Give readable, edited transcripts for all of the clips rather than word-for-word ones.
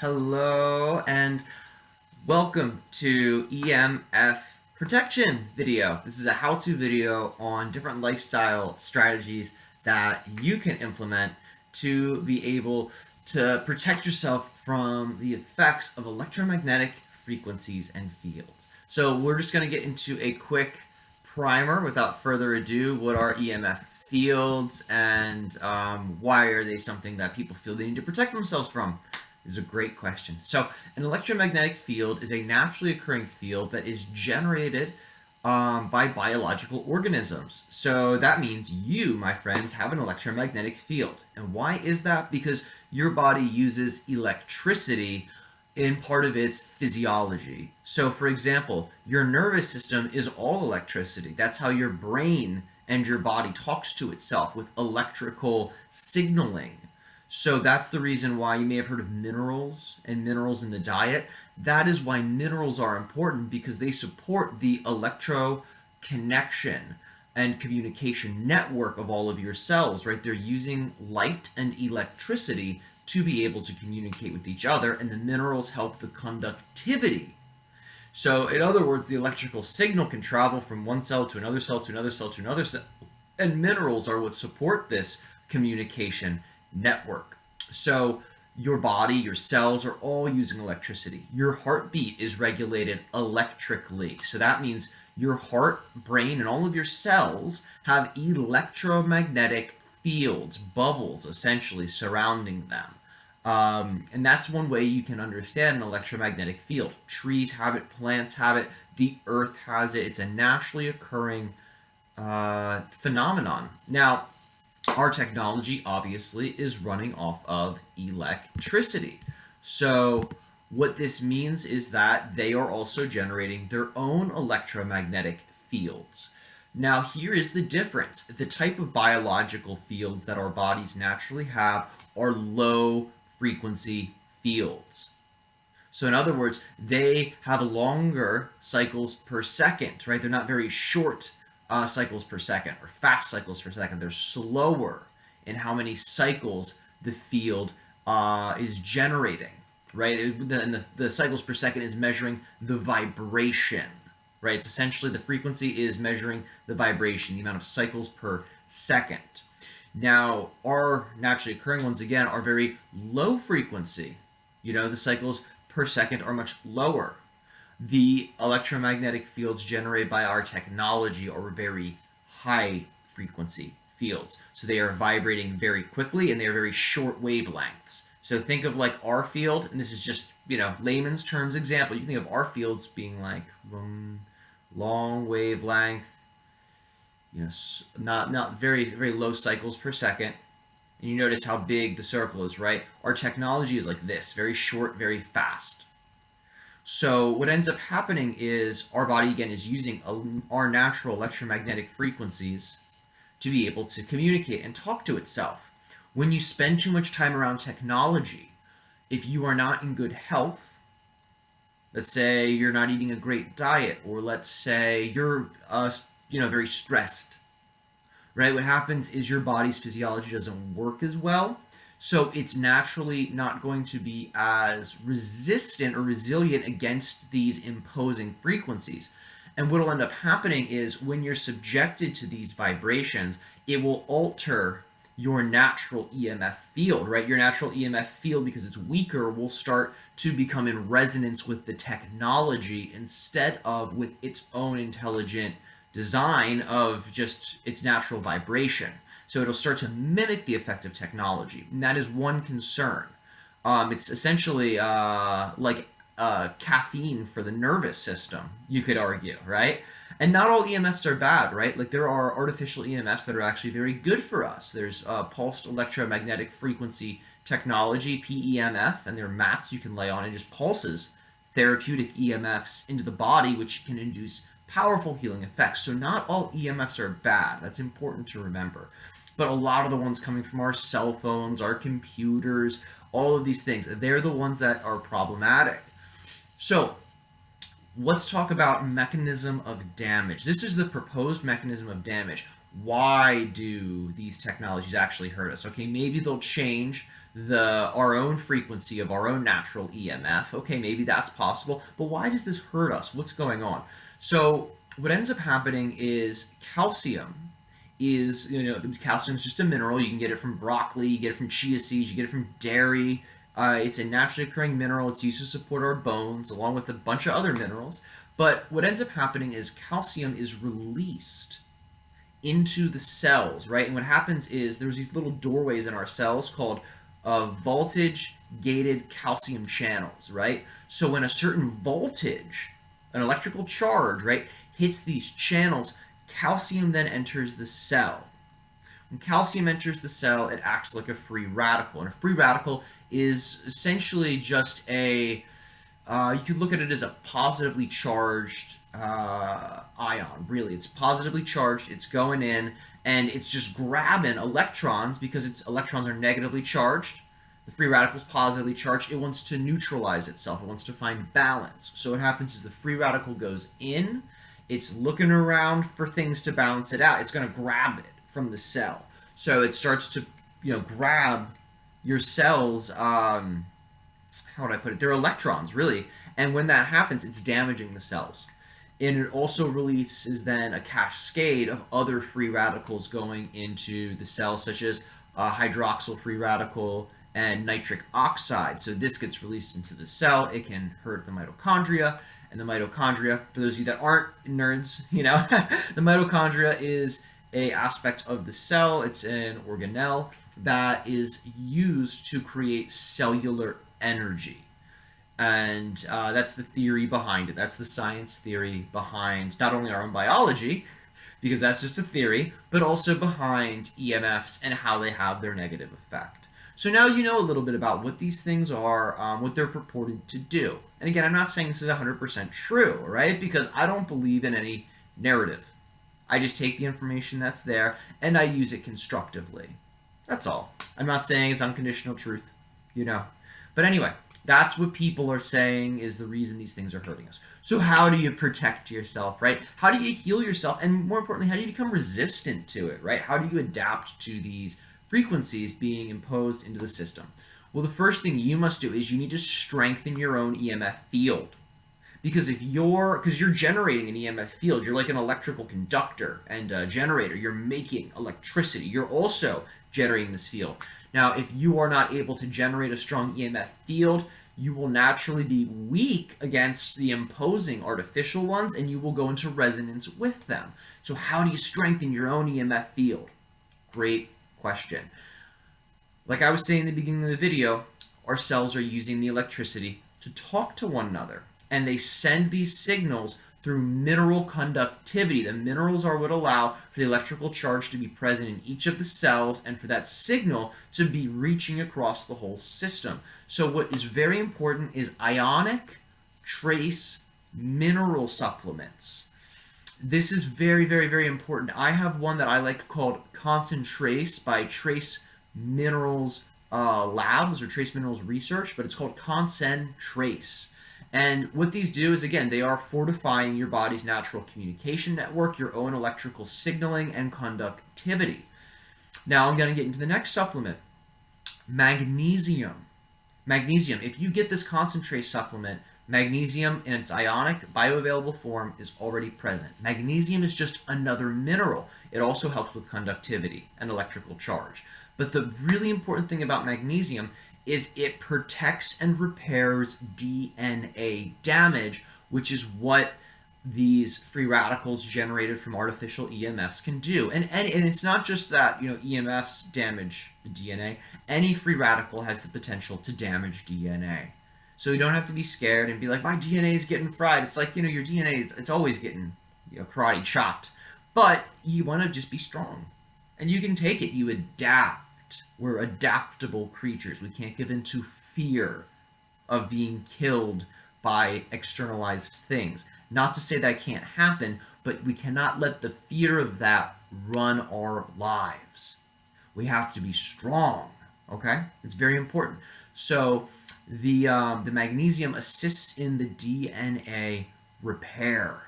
Hello and welcome to EMF Protection video. This is a how-to video on different lifestyle strategies that you can implement to be able to protect yourself from the effects of electromagnetic frequencies and fields. So we're just going to get into a quick primer without further ado. What are EMF fields and why are they something that people feel they need to protect themselves from? Is a great question. So an electromagnetic field is a naturally occurring field that is generated by biological organisms. So that means you, my friends, have an electromagnetic field. And why is that? Because your body uses electricity in part of its physiology. So for example, your nervous system is all electricity. That's how your brain and your body talks to itself with electrical signaling. So that's the reason why you may have heard of minerals and minerals in the diet. That is why minerals are important, because they support the electro connection and communication network of all of your cells, right? They're using light and electricity to be able to communicate with each other, and the minerals help the conductivity. So in other words, the electrical signal can travel from one cell to another cell to another cell to another cell, and minerals are what support this communication network. So your body, your cells are all using electricity. Your heartbeat is regulated electrically. So that means your heart, brain, and all of your cells have electromagnetic fields, bubbles essentially surrounding them. And that's one way you can understand an electromagnetic field. Trees have it, plants have it, the earth has it. It's a naturally occurring phenomenon. Now, our technology obviously is running off of electricity. So what this means is that they are also generating their own electromagnetic fields. Now here is the difference. The type of biological fields that our bodies naturally have are low frequency fields. So in other words, they have longer cycles per second, right? They're not very short cycles per second or fast cycles per second. They're slower in how many cycles the field is generating, right? And the cycles per second is measuring the vibration, right? It's essentially the frequency is measuring the vibration, the amount of cycles per second. Now, our naturally occurring ones, again, are very low frequency. You know, the cycles per second are much lower. The electromagnetic fields generated by our technology are very high frequency fields. So they are vibrating very quickly and they are very short wavelengths. So think of like our field, and this is just, layman's terms example. You can think of our fields being like long wavelength, not very, very low cycles per second. And you notice how big the circle is, right? Our technology is like this, very short, very fast. So what ends up happening is our body, again, is using our natural electromagnetic frequencies to be able to communicate and talk to itself. When you spend too much time around technology, if you are not in good health, let's say you're not eating a great diet, or let's say you're very stressed, right? What happens is your body's physiology doesn't work as well. So it's naturally not going to be as resistant or resilient against these imposing frequencies. And what will end up happening is when you're subjected to these vibrations, it will alter your natural EMF field, right? Your natural EMF field, because it's weaker, will start to become in resonance with the technology instead of with its own intelligent design of just its natural vibration. So it'll start to mimic the effect of technology. And that is one concern. It's essentially like caffeine for the nervous system, you could argue, right? And not all EMFs are bad, right? Like there are artificial EMFs that are actually very good for us. There's pulsed electromagnetic frequency technology, PEMF, and there are mats you can lay on and just pulses therapeutic EMFs into the body, which can induce powerful healing effects. So not all EMFs are bad. That's important to remember. But a lot of the ones coming from our cell phones, our computers, all of these things, they're the ones that are problematic. So let's talk about mechanism of damage. This is the proposed mechanism of damage. Why do these technologies actually hurt us? Okay, maybe they'll change our own frequency of our own natural EMF. Okay, maybe that's possible, but why does this hurt us? What's going on? So what ends up happening is calcium is, calcium is just a mineral. You can get it from broccoli, you get it from chia seeds, you get it from dairy. It's a naturally occurring mineral. It's used to support our bones, along with a bunch of other minerals. But what ends up happening is calcium is released into the cells, right? And what happens is there's these little doorways in our cells called voltage gated calcium channels, right? So when a certain voltage, an electrical charge, right, hits these channels, calcium then enters the cell. When calcium enters the cell, it acts like a free radical. And a free radical is essentially just a, you could look at it as a positively charged ion, really. It's positively charged, it's going in, and it's just grabbing electrons because electrons are negatively charged. The free radical is positively charged. It wants to neutralize itself. It wants to find balance. So what happens is the free radical goes in. It's looking around for things to balance it out. It's going to grab it from the cell. So it starts to, grab your cells. How would I put it? They're electrons, really. And when that happens, it's damaging the cells. And it also releases then a cascade of other free radicals going into the cell, such as hydroxyl free radical and nitric oxide. So this gets released into the cell. It can hurt the mitochondria. And the mitochondria, for those of you that aren't nerds, the mitochondria is a aspect of the cell. It's an organelle that is used to create cellular energy. And that's the theory behind it. That's the science theory behind not only our own biology, because that's just a theory, but also behind EMFs and how they have their negative effect. So now you know a little bit about what these things are, what they're purported to do. And again, I'm not saying this is 100% true, right? Because I don't believe in any narrative. I just take the information that's there and I use it constructively. That's all. I'm not saying it's unconditional truth, But anyway, that's what people are saying is the reason these things are hurting us. So how do you protect yourself, right? How do you heal yourself? And more importantly, how do you become resistant to it, right? How do you adapt to these frequencies being imposed into the system? Well, the first thing you must do is you need to strengthen your own EMF field. Because you're generating an EMF field, you're like an electrical conductor and a generator. You're making electricity. You're also generating this field. Now, if you are not able to generate a strong EMF field, you will naturally be weak against the imposing artificial ones, and you will go into resonance with them. So how do you strengthen your own EMF field? Great question. Like I was saying in the beginning of the video, our cells are using the electricity to talk to one another, and they send these signals through mineral conductivity. The minerals are what allow for the electrical charge to be present in each of the cells and for that signal to be reaching across the whole system. So what is very important is ionic trace mineral supplements. This is very, very, very important. I have one that I like called Concentrace by Trace Minerals Labs or Trace Minerals Research, but it's called Concentrace. And what these do is, again, they are fortifying your body's natural communication network, your own electrical signaling and conductivity. Now I'm going to get into the next supplement, magnesium. Magnesium, if you get this concentrate supplement, magnesium in its ionic, bioavailable form is already present. Magnesium is just another mineral. It also helps with conductivity and electrical charge. But the really important thing about magnesium is it protects and repairs DNA damage, which is what these free radicals generated from artificial EMFs can do. And it's not just that, EMFs damage the DNA. Any free radical has the potential to damage DNA. So you don't have to be scared and be like, my DNA is getting fried. It's like, your DNA it's always getting, karate chopped. But you want to just be strong. And you can take it. You adapt. We're adaptable creatures. We can't give in to fear of being killed by externalized things. Not to say that can't happen, but we cannot let the fear of that run our lives. We have to be strong, okay? It's very important. So the magnesium assists in the DNA repair.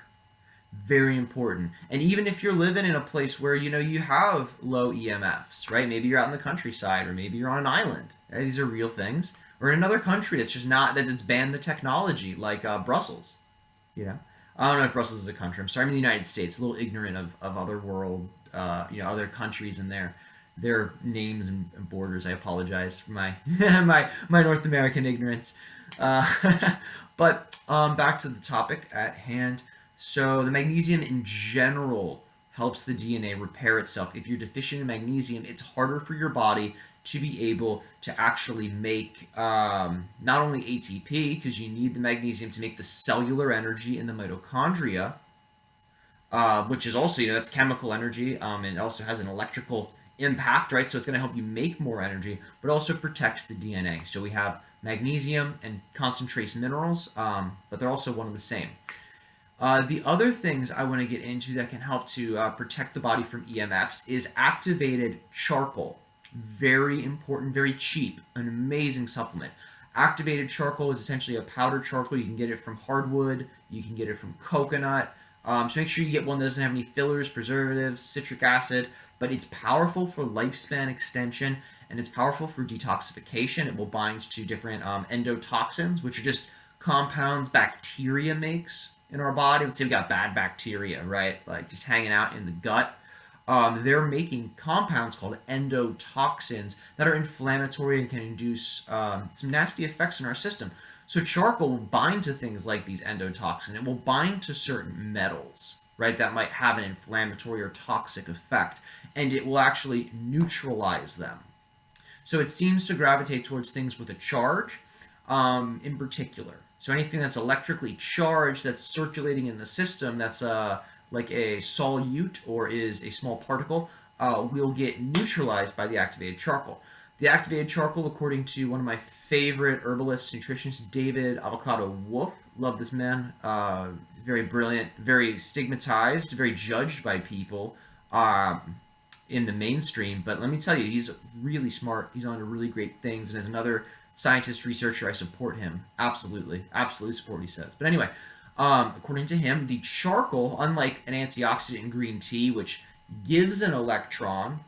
Very important. And even if you're living in a place where you have low EMFs, right? Maybe you're out in the countryside, or maybe you're on an island. Right? These are real things. Or in another country that's just not that it's banned the technology, like Brussels. You know, I don't know if Brussels is a country. I'm sorry, I'm in the United States. A little ignorant of other world, other countries and their names and borders. I apologize for my my North American ignorance. But back to the topic at hand. So the magnesium in general helps the DNA repair itself. If you're deficient in magnesium, it's harder for your body to be able to actually make not only ATP, because you need the magnesium to make the cellular energy in the mitochondria, which is also, that's chemical energy, and it also has an electrical impact, right? So it's going to help you make more energy, but also protects the DNA. So we have magnesium and concentrates minerals, but they're also one and the same. The other things I want to get into that can help to protect the body from EMFs is activated charcoal. Very important, very cheap, an amazing supplement. Activated charcoal is essentially a powdered charcoal. You can get it from hardwood, you can get it from coconut. So make sure you get one that doesn't have any fillers, preservatives, citric acid, but it's powerful for lifespan extension, and it's powerful for detoxification. It will bind to different endotoxins, which are just compounds bacteria makes in our body. Let's say we got bad bacteria, right? Like just hanging out in the gut. They're making compounds called endotoxins that are inflammatory and can induce some nasty effects in our system. So charcoal will bind to things like these endotoxins. It will bind to certain metals, right, that might have an inflammatory or toxic effect, and it will actually neutralize them. So it seems to gravitate towards things with a charge in particular. So anything that's electrically charged, that's circulating in the system, that's like a solute or is a small particle, will get neutralized by the activated charcoal. The activated charcoal, according to one of my favorite herbalists, nutritionists, David Avocado Wolf, love this man, very brilliant, very stigmatized, very judged by people in the mainstream, but let me tell you, he's really smart, he's on to really great things, and as another scientist, researcher, I support him. Absolutely support what he says. But anyway, according to him, the charcoal, unlike an antioxidant in green tea, which gives an electron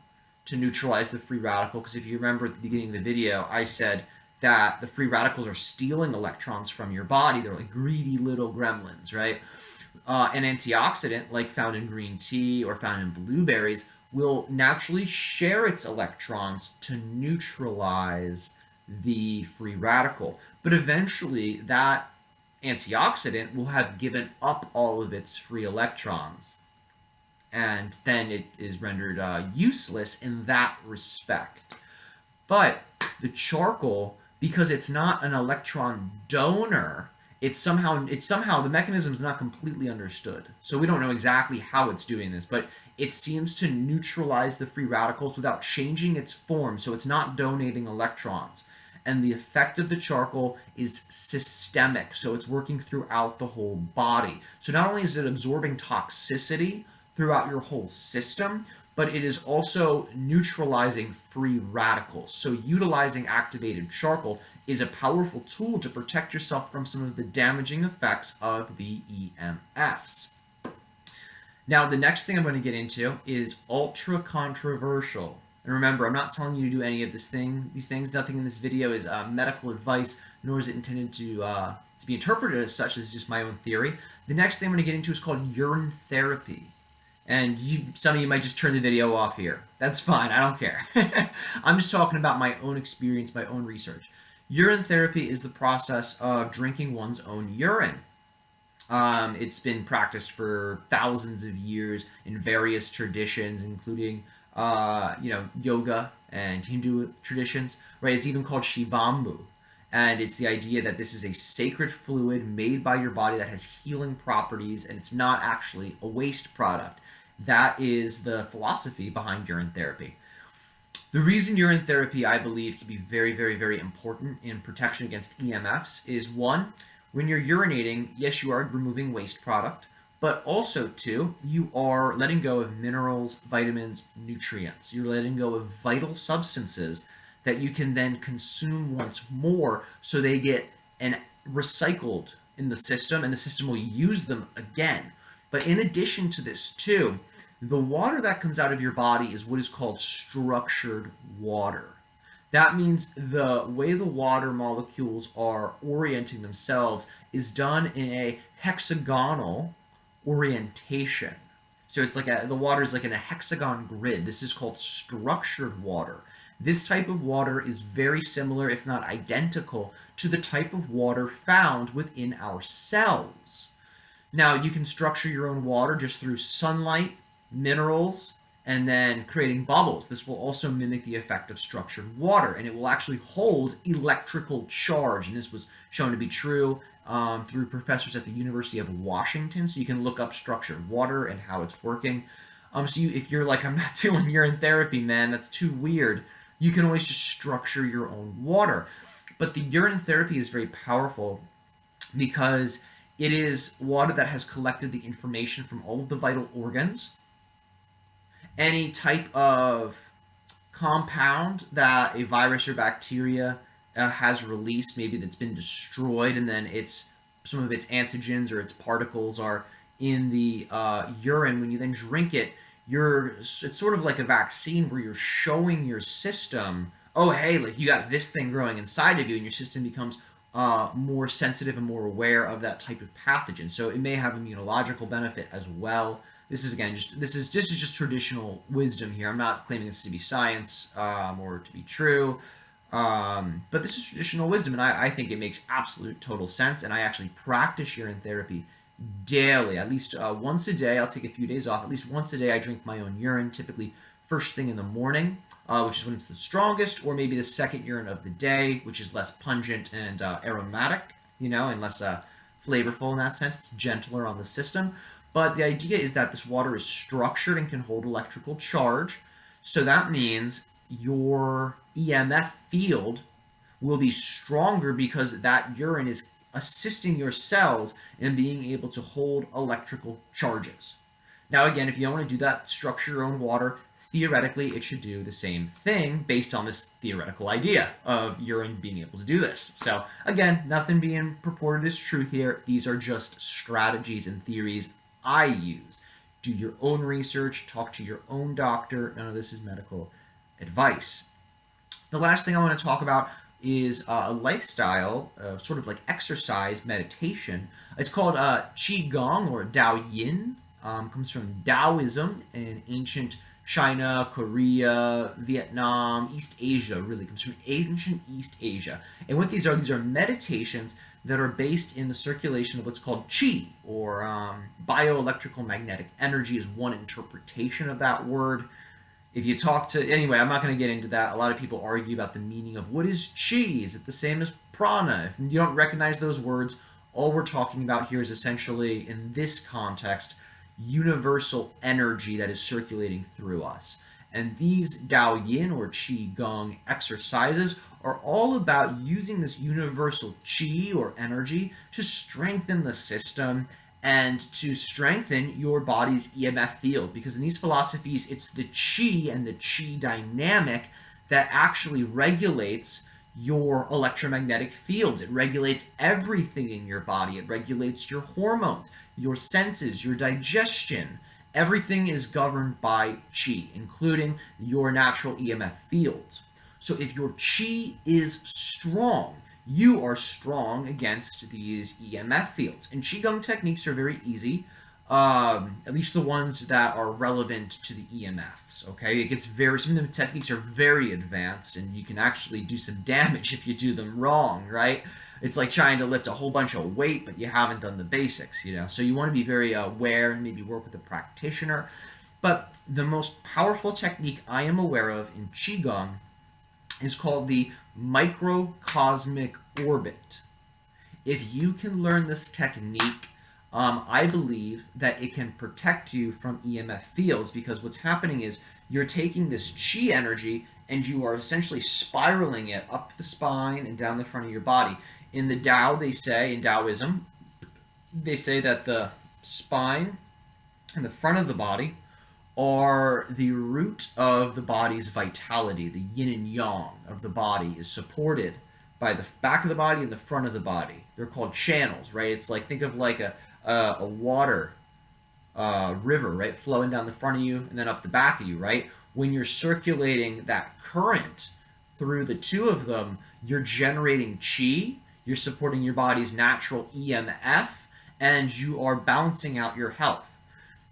to neutralize the free radical, because if you remember at the beginning of the video, I said that the free radicals are stealing electrons from your body. They're like greedy little gremlins, right? An antioxidant, like found in green tea or found in blueberries, will naturally share its electrons to neutralize the free radical. But eventually, that antioxidant will have given up all of its free electrons, and then it is rendered useless in that respect. But the charcoal, because it's not an electron donor, it's somehow the mechanism is not completely understood. So we don't know exactly how it's doing this, but it seems to neutralize the free radicals without changing its form, so it's not donating electrons. And the effect of the charcoal is systemic, so it's working throughout the whole body. So not only is it absorbing toxicity throughout your whole system, but it is also neutralizing free radicals. So utilizing activated charcoal is a powerful tool to protect yourself from some of the damaging effects of the EMFs. Now, the next thing I'm going to get into is ultra controversial. And remember, I'm not telling you to do any of these things. Nothing in this video is medical advice, nor is it intended to be interpreted as such. It's just my own theory. The next thing I'm going to get into is called urine therapy. And some of you might just turn the video off here. That's fine. I don't care. I'm just talking about my own experience, my own research. Urine therapy is the process of drinking one's own urine. It's been practiced for thousands of years in various traditions, including yoga and Hindu traditions, right? It's even called Shivambu. And it's the idea that this is a sacred fluid made by your body that has healing properties, and it's not actually a waste product. That is the philosophy behind urine therapy. The reason urine therapy, I believe, can be very, very, very important in protection against EMFs is, one, when you're urinating, yes, you are removing waste product, but also, two, you are letting go of minerals, vitamins, nutrients. You're letting go of vital substances that you can then consume once more, so they get recycled in the system, and the system will use them again. But in addition to this too, the water that comes out of your body is what is called structured water. That means the way the water molecules are orienting themselves is done in a hexagonal orientation. So it's like the water is like in a hexagon grid. This is called structured water. This type of water is very similar, if not identical, to the type of water found within our cells. Now, you can structure your own water just through sunlight, minerals, and then creating bubbles. This will also mimic the effect of structured water, and it will actually hold electrical charge. And this was shown to be true through professors at the University of Washington. So you can look up structured water and how it's working. If you're like, I'm not doing urine therapy, man, that's too weird, you can always just structure your own water. But the urine therapy is very powerful because it is water that has collected the information from all of the vital organs. Any type of compound that a virus or bacteria has released, maybe that's been destroyed, and then some of its antigens or its particles are in the urine. When you then drink it, it's sort of like a vaccine where you're showing your system, oh hey, like you got this thing growing inside of you, and your system becomes more sensitive and more aware of that type of pathogen. So it may have immunological benefit as well. This is again just traditional wisdom here. I'm not claiming this to be science or to be true, but this is traditional wisdom, and I think it makes absolute total sense. And I actually practice urine therapy daily, at least once a day. I'll take a few days off. At least once a day, I drink my own urine, typically first thing in the morning, which is when it's the strongest, or maybe the second urine of the day, which is less pungent and aromatic, and less flavorful in that sense. It's gentler on the system. But the idea is that this water is structured and can hold electrical charge. So that means your EMF field will be stronger because that urine is assisting your cells in being able to hold electrical charges. Now, again, if you don't want to do that, structure your own water. Theoretically, it should do the same thing based on this theoretical idea of urine being able to do this. So, again, nothing being purported as truth here. These are just strategies and theories I use. Do your own research, talk to your own doctor. None of this is medical advice. The last thing I want to talk about is a lifestyle, sort of like exercise meditation. It's called Qigong or Dao Yin. Comes from Taoism in ancient China, Korea, Vietnam, East Asia, really comes from ancient East Asia. And what these are meditations that are based in the circulation of what's called qi, or bioelectrical magnetic energy is one interpretation of that word. If you talk to, anyway, I'm not going to get into that. A lot of people argue about the meaning of what is qi. Is it the same as prana? If you don't recognize those words, all we're talking about here is essentially, in this context, universal energy that is circulating through us. And these Dao Yin or Qi Gong exercises are all about using this universal Qi or energy to strengthen the system and to strengthen your body's EMF field. Because in these philosophies, it's the Qi and the Qi dynamic that actually regulates your electromagnetic fields. It regulates everything in your body. It regulates your hormones, your senses, your digestion. Everything is governed by qi, including your natural EMF fields. So if your qi is strong, you are strong against these EMF fields. And Qigong techniques are very easy, at least the ones that are relevant to the EMFs, okay? Some of the techniques are very advanced, and you can actually do some damage if you do them wrong, right? It's like trying to lift a whole bunch of weight, but you haven't done the basics, So you want to be very aware and maybe work with a practitioner. But the most powerful technique I am aware of in Qigong is called the microcosmic orbit. If you can learn this technique, I believe that it can protect you from EMF fields, because what's happening is you're taking this qi energy and you are essentially spiraling it up the spine and down the front of your body. In the Tao, in Taoism, they say that the spine and the front of the body are the root of the body's vitality. The yin and yang of the body is supported by the back of the body and the front of the body. They're called channels, right? It's like, think of like a water river, right, flowing down the front of you and then up the back of you, right? When you're circulating that current through the two of them, you're generating chi, you're supporting your body's natural EMF, and you are balancing out your health.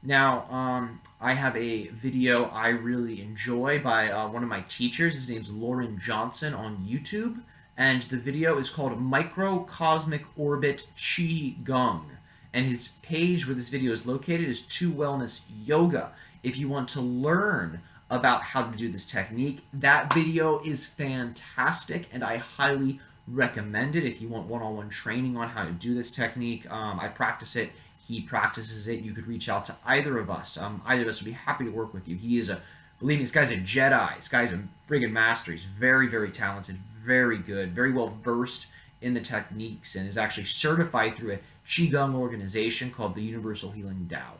Now, I have a video I really enjoy by one of my teachers. His name's Lauren Johnson on YouTube, and the video is called Microcosmic Orbit Qi Gong. And his page where this video is located is To Wellness Yoga. If you want to learn about how to do this technique, that video is fantastic, and I highly recommend it if you want one-on-one training on how to do this technique. I practice it. He practices it. You could reach out to either of us. Either of us would be happy to work with you. He is believe me, this guy's a Jedi. This guy's a friggin' master. He's very, very talented, very good, very well versed in the techniques, and is actually certified through a Qigong organization called the Universal Healing Tao.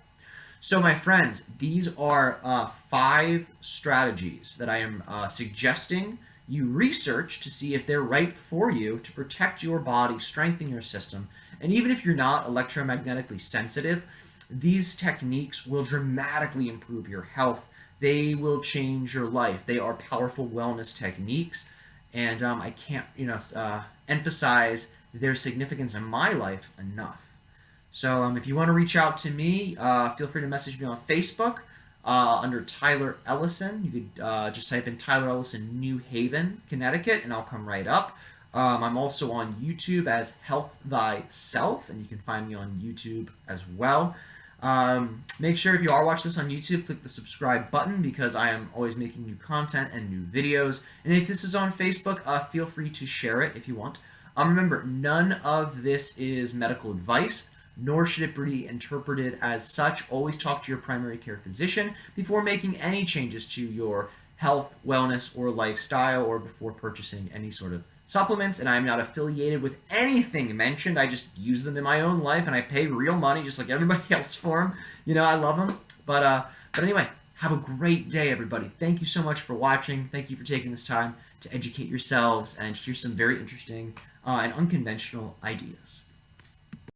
So, my friends, these are 5 strategies that I am suggesting you research to see if they're right for you to protect your body, strengthen your system, and even if you're not electromagnetically sensitive, these techniques will dramatically improve your health. They will change your life. They are powerful wellness techniques, and I can't, emphasize their significance in my life enough. So if you want to reach out to me, feel free to message me on Facebook under Tyler Ellison. You could just type in Tyler Ellison, New Haven, Connecticut, and I'll come right up. I'm also on YouTube as Health Thyself, and you can find me on YouTube as well. Make sure if you are watching this on YouTube, click the subscribe button because I am always making new content and new videos. And if this is on Facebook, feel free to share it if you want. Remember, none of this is medical advice, nor should it be interpreted as such. Always talk to your primary care physician before making any changes to your health, wellness, or lifestyle, or before purchasing any sort of supplements. And I'm not affiliated with anything mentioned. I just use them in my own life, and I pay real money just like everybody else for them. I love them. But anyway, have a great day, everybody. Thank you so much for watching. Thank you for taking this time to educate yourselves and hear some very interesting and unconventional ideas.